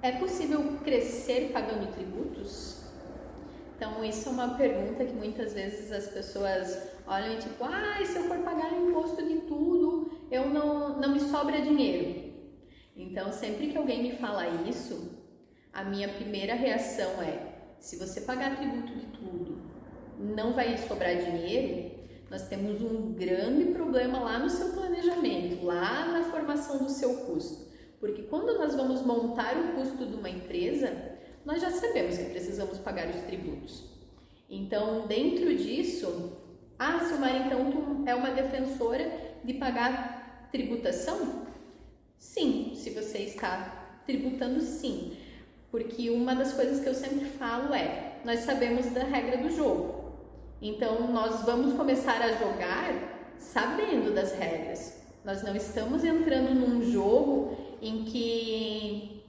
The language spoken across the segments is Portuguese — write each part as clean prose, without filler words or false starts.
É possível crescer pagando tributos? Então, isso é uma pergunta que muitas vezes as pessoas olham e tipo, se eu for pagar imposto de tudo, eu não me sobra dinheiro. Então, sempre que alguém me fala isso, a minha primeira reação é, se você pagar tributo de tudo, não vai sobrar dinheiro, nós temos um grande problema lá no seu planejamento, lá na formação do seu custo. Porque quando nós vamos montar o custo de uma empresa, nós já sabemos que precisamos pagar os tributos. Então, dentro disso, Silmara, então tu é uma defensora de pagar tributação? Sim, se você está tributando, sim. Porque uma das coisas que eu sempre falo é, nós sabemos da regra do jogo. Então, nós vamos começar a jogar sabendo das regras. Nós não estamos entrando num jogo em que,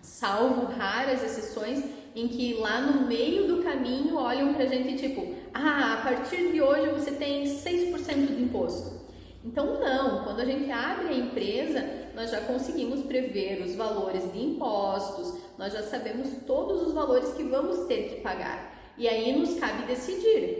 salvo raras exceções, em que lá no meio do caminho olham pra gente tipo, a partir de hoje você tem 6% de imposto. Então não, quando a gente abre a empresa, nós já conseguimos prever os valores de impostos, nós já sabemos todos os valores que vamos ter que pagar. E aí nos cabe decidir,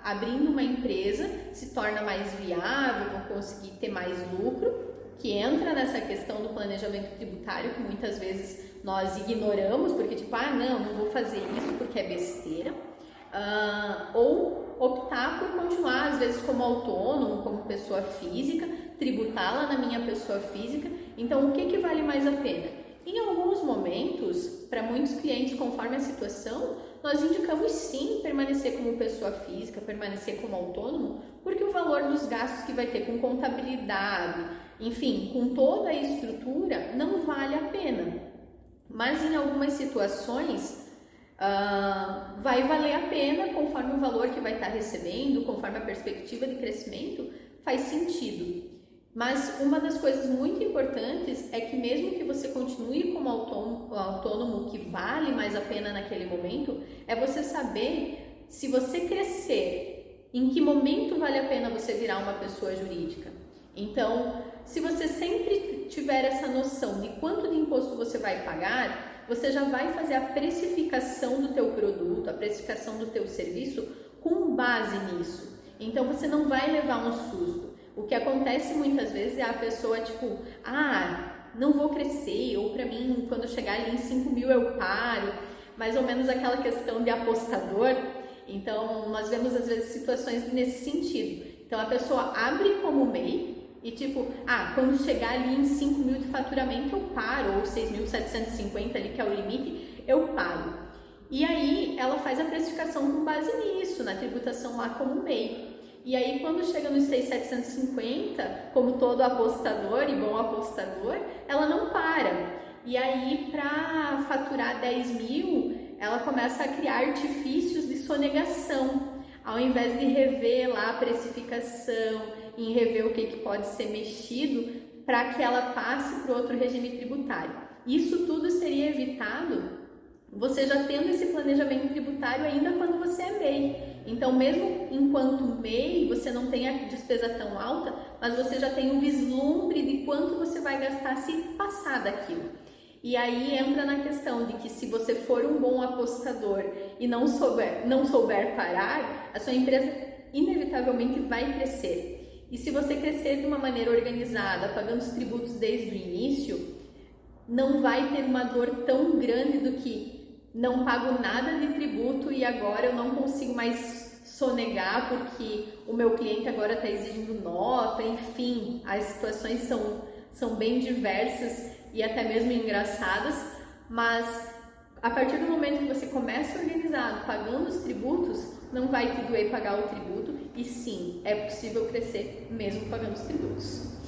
abrindo uma empresa se torna mais viável, vou conseguir ter mais lucro, que entra nessa questão do planejamento tributário que muitas vezes nós ignoramos, porque tipo, não vou fazer isso porque é besteira, ou optar por continuar às vezes como autônomo, como pessoa física, tributar lá na minha pessoa física. Então o que vale mais a pena? Em alguns momentos, para muitos clientes, conforme a situação, nós indicamos sim permanecer como pessoa física, permanecer como autônomo, porque o valor dos gastos que vai ter com contabilidade, enfim, com toda a estrutura, não vale a pena. Mas em algumas situações, vai valer a pena conforme o valor que vai estar recebendo, conforme a perspectiva de crescimento, faz sentido. Mas uma das coisas muito importantes é que mesmo que você continue como autônomo, que vale mais a pena naquele momento, é você saber se você crescer, em que momento vale a pena você virar uma pessoa jurídica. Então, se você sempre tiver essa noção de quanto de imposto você vai pagar, você já vai fazer a precificação do teu produto, a precificação do teu serviço com base nisso. Então, você não vai levar um susto. O que acontece muitas vezes é a pessoa tipo, não vou crescer, ou para mim, quando eu chegar ali em 5 mil eu paro, mais ou menos aquela questão de apostador. Então, nós vemos às vezes situações nesse sentido. Então, a pessoa abre como MEI e tipo, quando chegar ali em 5 mil de faturamento eu paro, ou 6.750 ali que é o limite, eu paro. E aí, ela faz a precificação com base nisso, na tributação lá como MEI. E aí, quando chega nos 6.750, como todo apostador e bom apostador, ela não para. E aí, para faturar 10 mil, ela começa a criar artifícios de sonegação. Ao invés de rever lá a precificação, em rever o que pode ser mexido, para que ela passe para outro regime tributário. Isso tudo seria evitado você já tendo esse planejamento tributário ainda quando você é MEI. Então, mesmo enquanto MEI, você não tem a despesa tão alta, mas você já tem um vislumbre de quanto você vai gastar se passar daquilo. E aí entra na questão de que se você for um bom apostador e não souber parar, a sua empresa inevitavelmente vai crescer. E se você crescer de uma maneira organizada, pagando os tributos desde o início, não vai ter uma dor tão grande do que não pago nada de tributo e agora eu não consigo mais sonegar porque o meu cliente agora está exigindo nota, enfim, as situações são bem diversas e até mesmo engraçadas, mas a partir do momento que você começa organizado, pagando os tributos, não vai te doer pagar o tributo e sim, é possível crescer mesmo pagando os tributos.